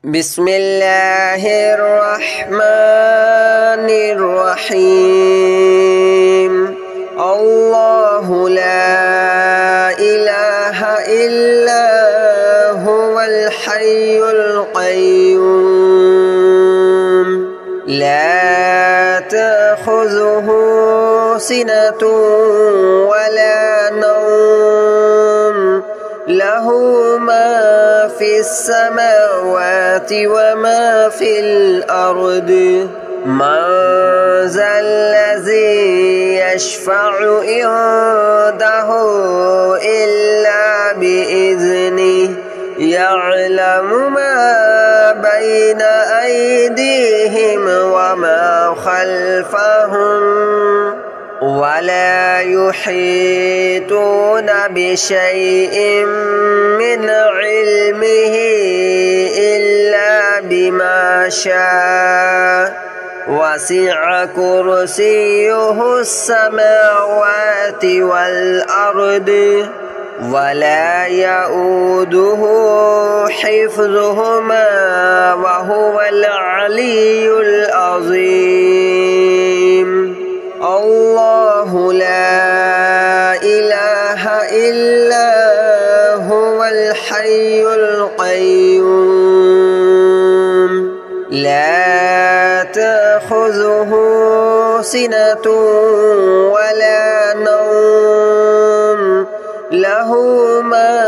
بسم الله الرحمن الرحيم. الله لا إله إلا هو الحي القيوم لا تأخذه سنة ولا نوم له ما في السماوات وما في الأرض من ذا الذي يشفع عنده إلا بإذنه يعلم ما بين أيديهم وما خلفهم ولا يحيطون بشيء من علمه إلا بما شاء وسع كرسيه السماوات والأرض ولا يؤوده حفظهما وهو العلي العظيم. الله لا إله إلا هو الحي القيوم لا تأخذه سنة ولا نوم له ما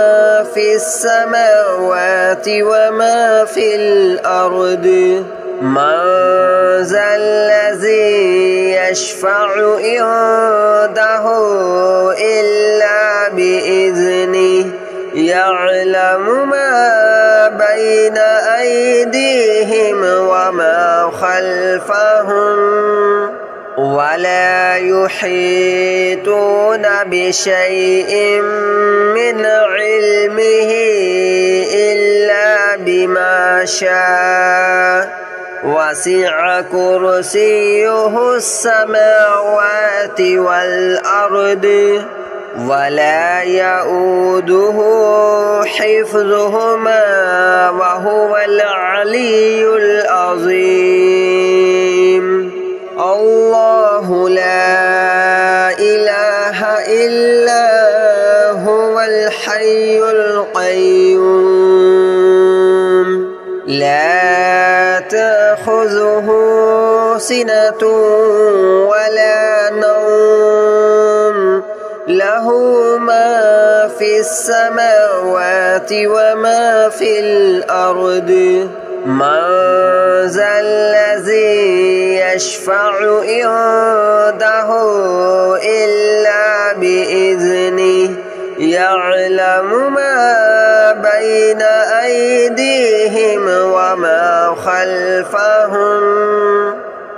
في السماوات وما في الأرض من ذا الذي يشفع عنده إلا بإذنه يعلم ما بين أيديهم وما خلفهم ولا يحيطون بشيء من علمه إلا بما شاء وسع كرسيه السماوات والأرض ولا يؤوده حفظهما وهو العلي العظيم. الله لا إله إلا هو الحي القيوم لا تأخذه سنة ولا نوم له ما في السماوات وما في الأرض من ذا الذي يشفع عنده إلا بإذنه يعلم ما بين أيديهم وما خلفهم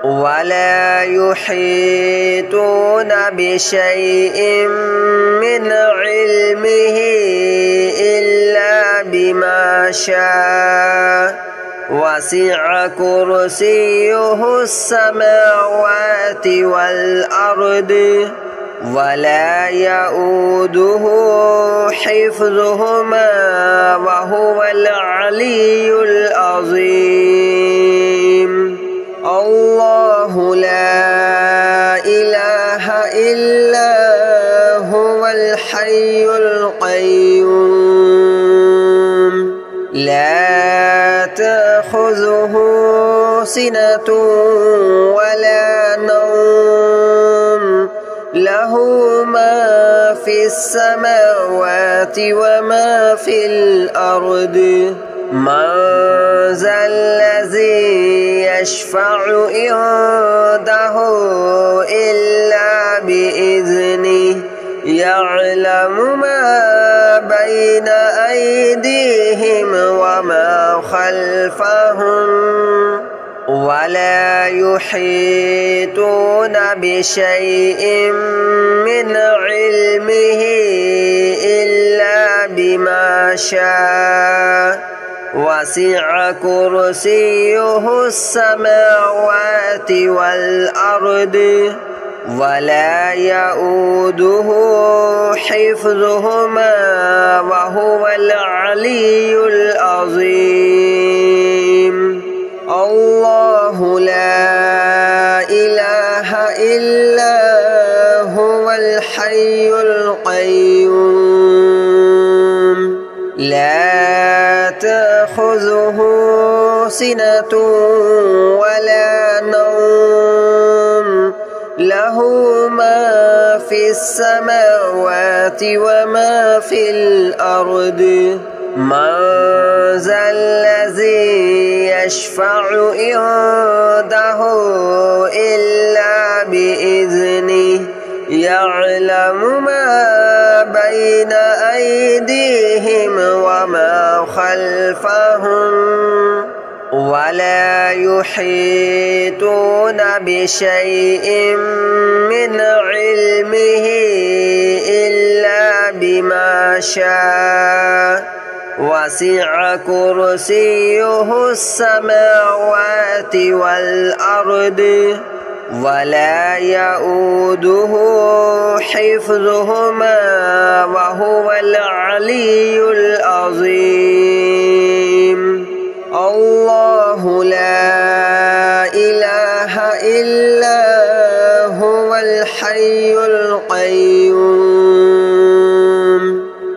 ولا يحيطون بشيء من علمه إلا بما شاء وسع كرسيه السماوات والأرض ولا يؤوده حفظهما وهو العلي العظيم. الله لا إله إلا هو الحي القيوم لا تأخذه سنة ولا نوم له ما في السماوات وما في الأرض من ذا الذي يشفع عنده إلا بإذنه يعلم ما بين أيديهم وما خلفهم ولا يحيطون بشيء من علمه إلا بما شاء وسع كرسيه السماوات والأرض ولا يؤوده حفظهما وهو العلي العظيم. تأخذه سنة ولا نوم له ما في السماوات وما في الأرض من ذا الذي يشفع عنده إلا بإذنه يعلم ما بين أيديهم وما خلفهم ولا يحيطون بشيء من علمه إلا بما شاء وسع كرسيه السماوات والأرض ولا يؤوده حفظهما وهو العلي العظيم الله لا إله إلا هو الحي القيوم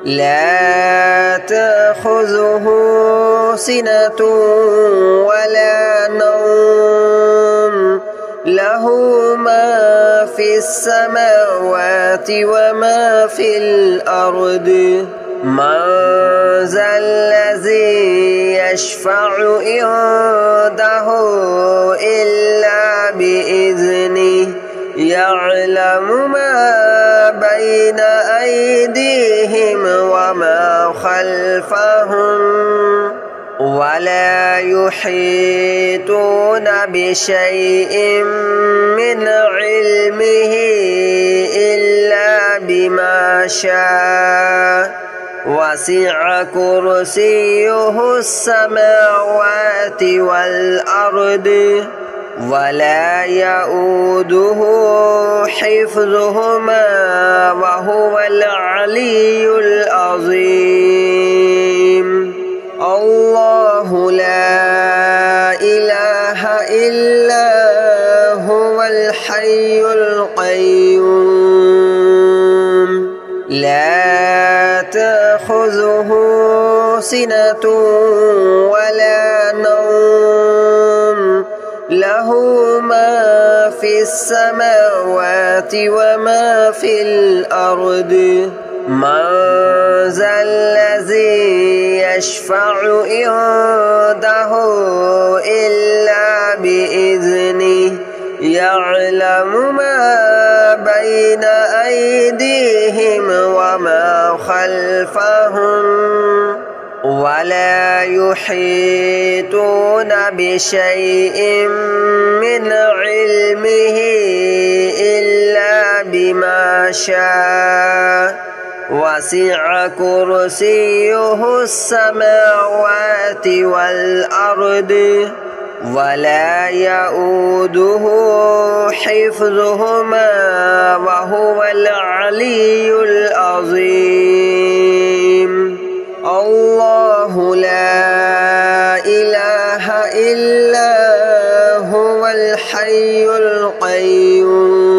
لا تأخذه سنة ولا نوم له ما في السماوات وما في الأرض من ذا الذي يشفع عنده إلا بإذنه يعلم ما بين أيديهم وما خلفهم ولا يحيطون بشيء من علمه إلا بما شاء وسع كرسيه السماوات والأرض ولا يؤوده حفظهما وهو العلي العظيم الله لا إله إلا هو الحي القيوم لا تأخذه سنة ولا نوم له ما في السماوات وما في الأرض من ذا الذي يشفع عنده إلا بإذنه يعلم ما بين أيديهم وما خلفهم ولا يحيطون بشيء من علمه إلا بما شاء وسع كرسيه السماوات والأرض ولا يؤوده حفظهما وهو العلي العظيم الله لا إله إلا هو الحي القيوم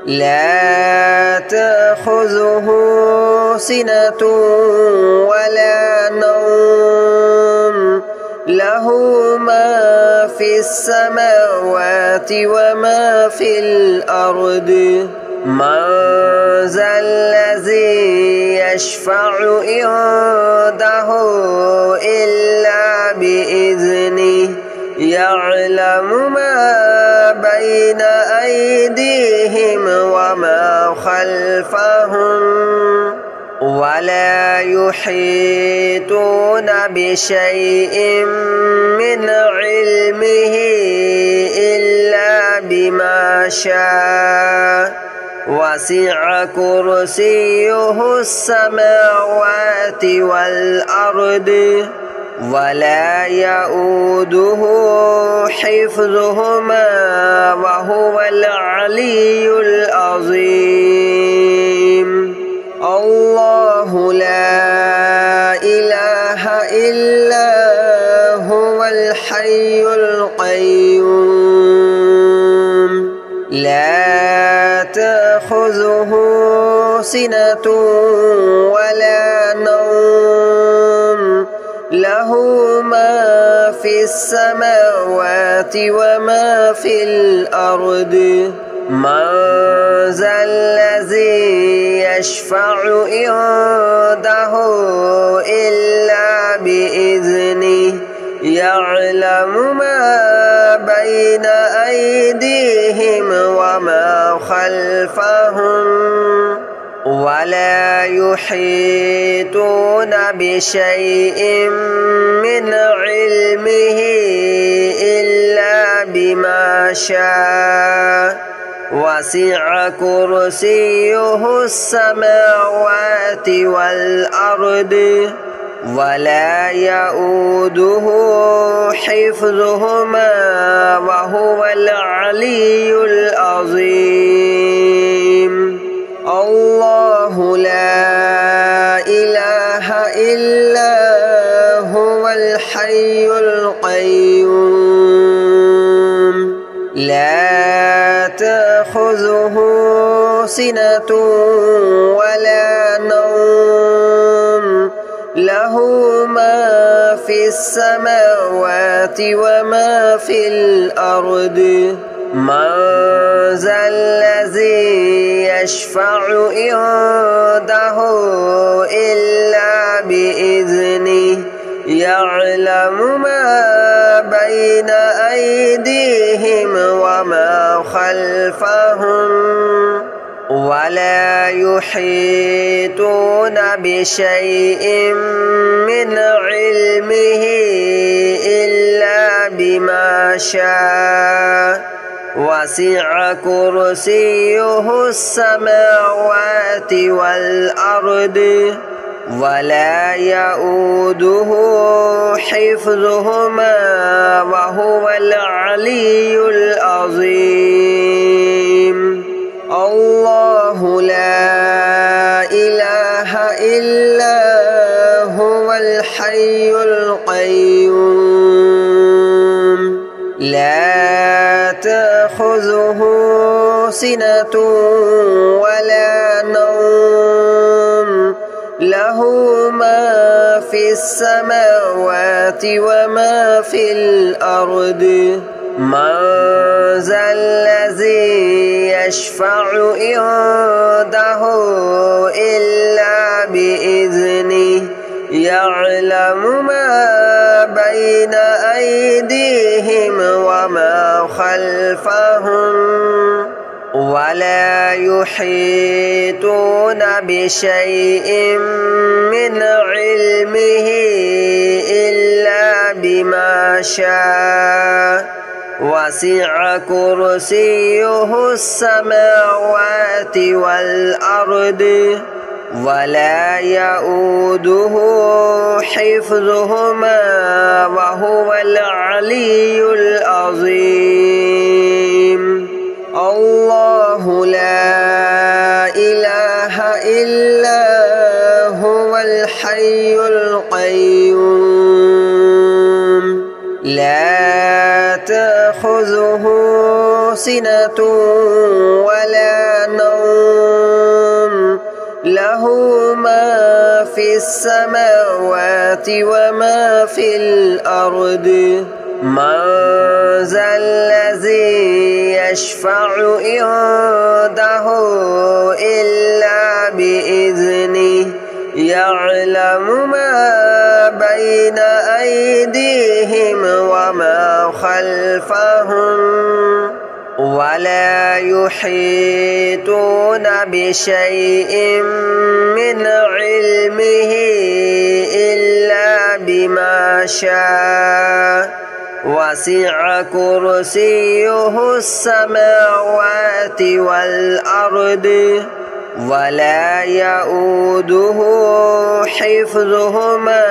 لا تأخذه سنة ولا نوم له ما في السماوات وما في الأرض من ذا الذي يشفع عنده إلا بإذنه يعلم ما بين أيديهم وما خلفهم ولا يحيطون بشيء من علمه إلا بما شاء وسع كرسيه السماوات والأرض ولا يؤوده حفظهما وهو العلي العظيم الله لا إله إلا هو الحي القيوم لا تأخذه سنة ولا نوم له له ما في السماوات وما في الأرض من ذا الذي يشفع عنده إلا بإذنه يعلم ما بين أيديهم وما خلفهم ولا يحيطون بشيء من علمه إلا بما شاء وسع كرسيه السماوات والأرض ولا يؤوده حفظهما وهو العلي العظيم الله لا إله إلا هو الحي القيوم لا تأخذه سنة ولا نوم له ما في السماوات وما في الأرض من ذا الذي يشفع عنده إلا بإذنه يعلم ما بين أيديهم وما خلفهم ولا يحيطون بشيء من علمه إلا بما شاء وسع كرسيه السماوات والأرض ولا يؤوده حفظهما وهو العلي العظيم الله لا إله إلا هو الحي القيوم لا تأخذه سنة ولا نوم له ما في السماوات وما في الأرض من ذا الذي يشفع عنده إلا بإذنه يعلم ما بين أيديهم وما خلفهم ولا يحيطون بشيء من علمه إلا بما شاء وسع كرسيه السماوات والأرض ولا يؤوده حفظهما وهو العلي العظيم الله لا إله إلا هو الحي القيوم لا تأخذه سنة ولا نوم له ما في السماوات وما في الأرض من ذا الذي يشفع عنده إلا بإذنه يعلم ما بين أيديهم وما خلفهم ولا يحيطون بشيء من علمه إلا بما شاء وسع كرسيه السماوات والأرض ولا يؤوده حفظهما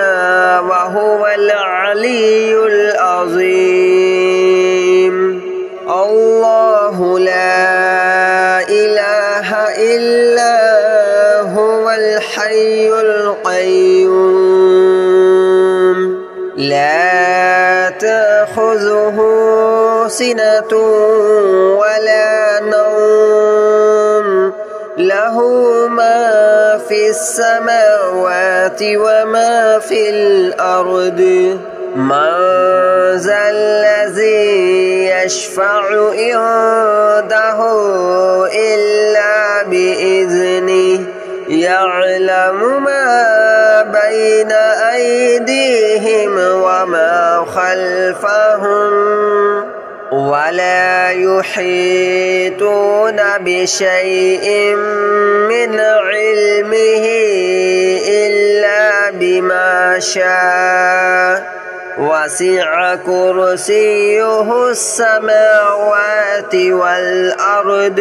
وهو العلي العظيم الله لا إله إلا هو الحي القيوم لا تأخذه سنة ولا نوم له ما في السماوات وما في الأرض من ذا الذي يشفع عنده إلا بإذنه يعلم ما بين أيديهم وما خلفهم ولا يحيطون بشيء من علمه إلا بما شاء وسع كرسيه السماوات والأرض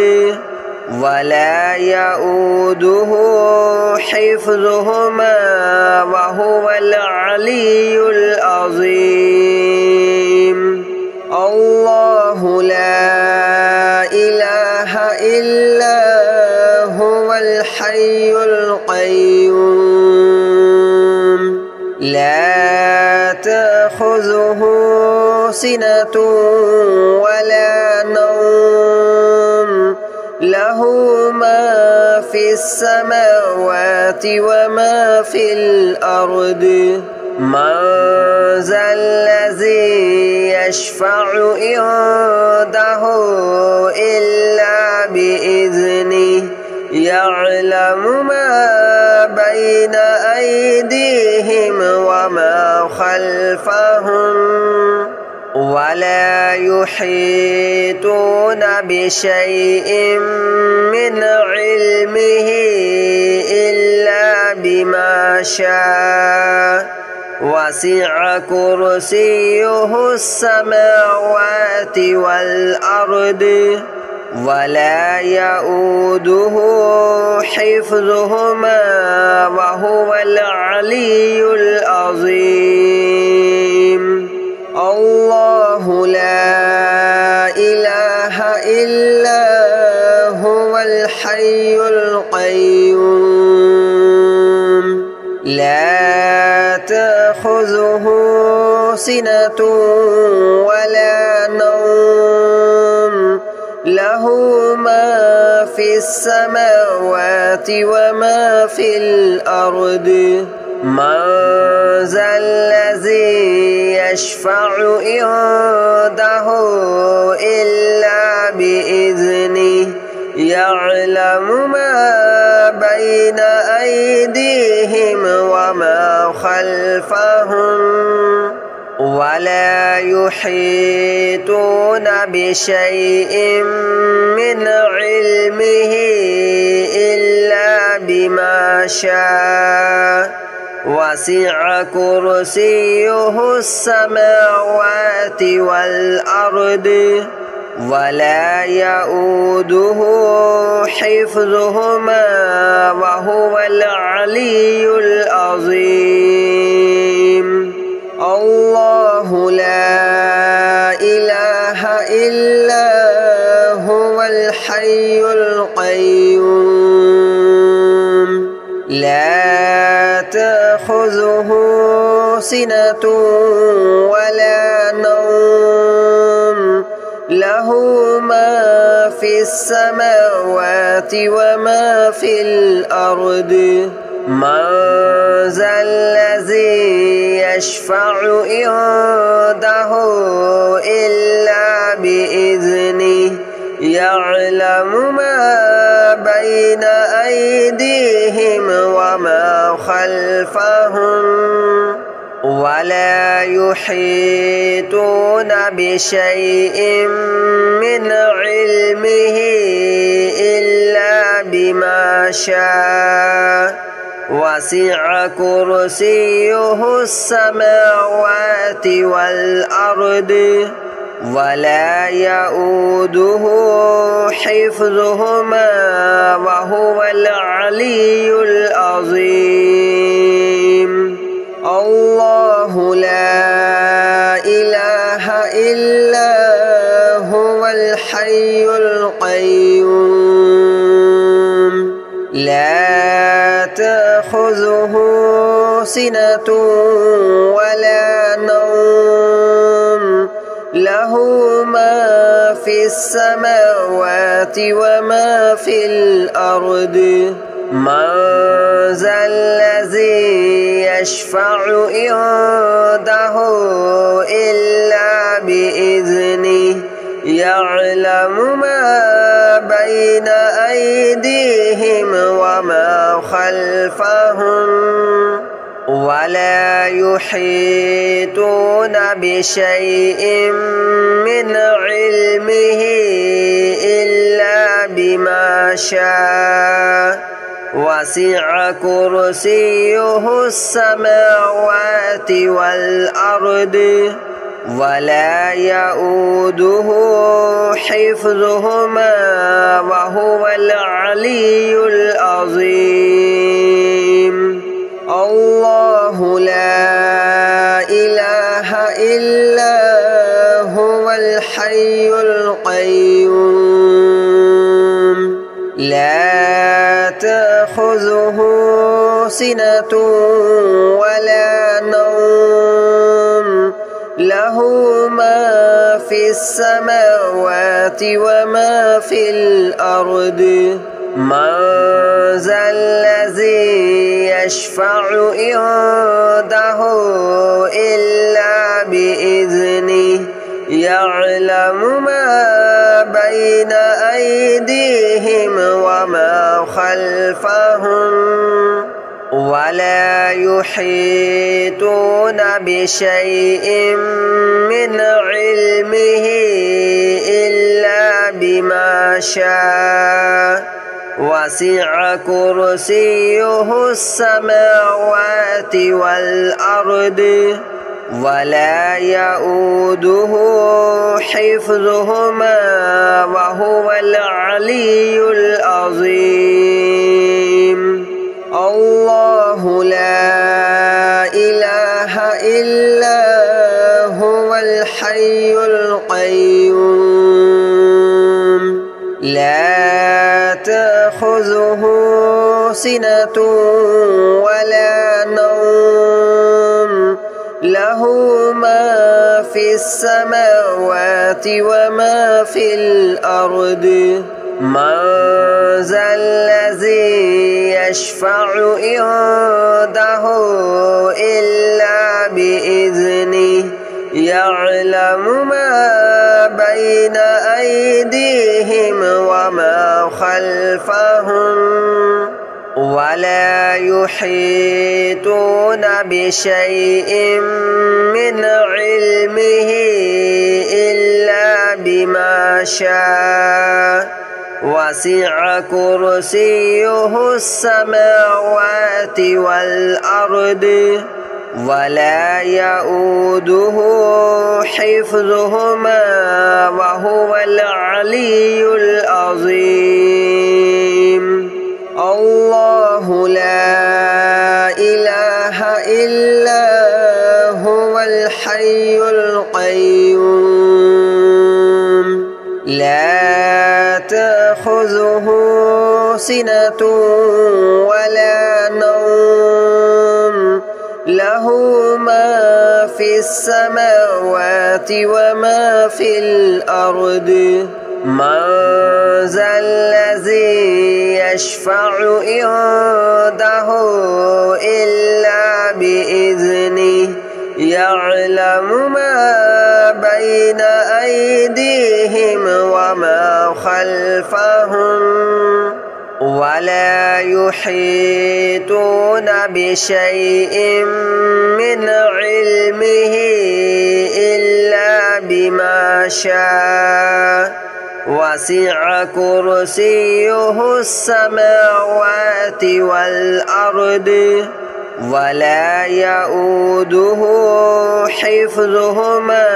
ولا يؤوده حفظهما وهو العلي العظيم الله لا إله إلا هو الحي القيوم لا تأخذه سنة ولا نوم له ما في السماوات وما في الأرض من ذا الذي يشفع عنده إلا بإذنه يعلم ما بين أيديهم وما خلفهم ولا يحيطون بشيء من علمه إلا بما شاء وسع كرسيه السماوات والأرض ولا يؤوده حفظهما وهو العلي العظيم الله لا إله إلا هو الحي القيوم لا تأخذه سنة ولا نوم له ما في السماوات وما في الأرض من ذا الذي يشفع عنده إلا بإذنه يعلم ما بين أيديهم وما خلفهم ولا يحيطون بشيء من علمه إلا بما شاء وسع كرسيه السماوات والأرض ولا يؤوده حفظهما وهو العلي العظيم الله لا إله إلا هو الحي القيوم لا تأخذه سنة ولا نوم له ما في السماوات وما في الأرض من ذا الذي يشفع عنده إلا بإذنه يعلم ما بين أيديهم وما خلفهم ولا يحيطون بشيء من علمه إلا بما شاء وسع كرسيه السماوات والأرض ولا يؤوده حفظهما وهو العلي العظيم الله لا إله إلا هو الحي القيوم لا تأخذه سنة ولا نوم له ما في السماوات وما في الأرض من ذا الذي يشفع عنده إلا بإذنه يعلم ما بين أيديهم وما خلفهم ولا يحيطون بشيء من علمه إلا بما شاء وسع كرسيه السماوات والأرض ولا يؤوده حفظهما وهو العلي العظيم الله لا إله إلا هو الحي القيوم لا تأخذه سنة ولا نوم له ما في السماوات وما في الأرض من ذا الذي يشفع عنده إلا بإذنه يعلم ما بين أيديهم وما خلفهم ولا يحيطون بشيء من علمه إلا بما شاء وسع كرسيه السماوات والأرض ولا يؤوده حفظهما وهو العلي العظيم الله لا إله إلا هو الحي القيوم لا تأخذه سنة ولا نوم له ما في السماوات وما في الأرض من ذا الذي يشفع عنده إلا بإذنه يعلم ما بين أيديهم وما خلفهم ولا يحيطون بشيء من علمه إلا بما شاء وسع كرسيه السماوات والأرض ولا يؤوده حفظهما وهو العلي العظيم الله لا إله إلا هو الحي القيوم لا تأخذه سنة ولا نوم له ما في السماوات وما في الأرض من ذا الذي يشفع عنده إلا بإذنه يعلم ما بين أيديهم وما خلفهم ولا يحيطون بشيء من علمه إلا بما شاء وسع كرسيه السماوات والأرض ولا يؤوده حفظهما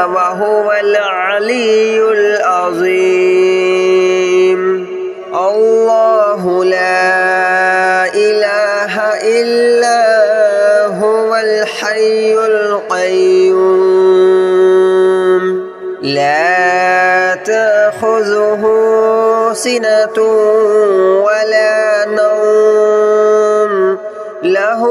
وهو العلي العظيم الله لا إله إلا هو الحي القيوم لا تأخذه سنة ولا نوم له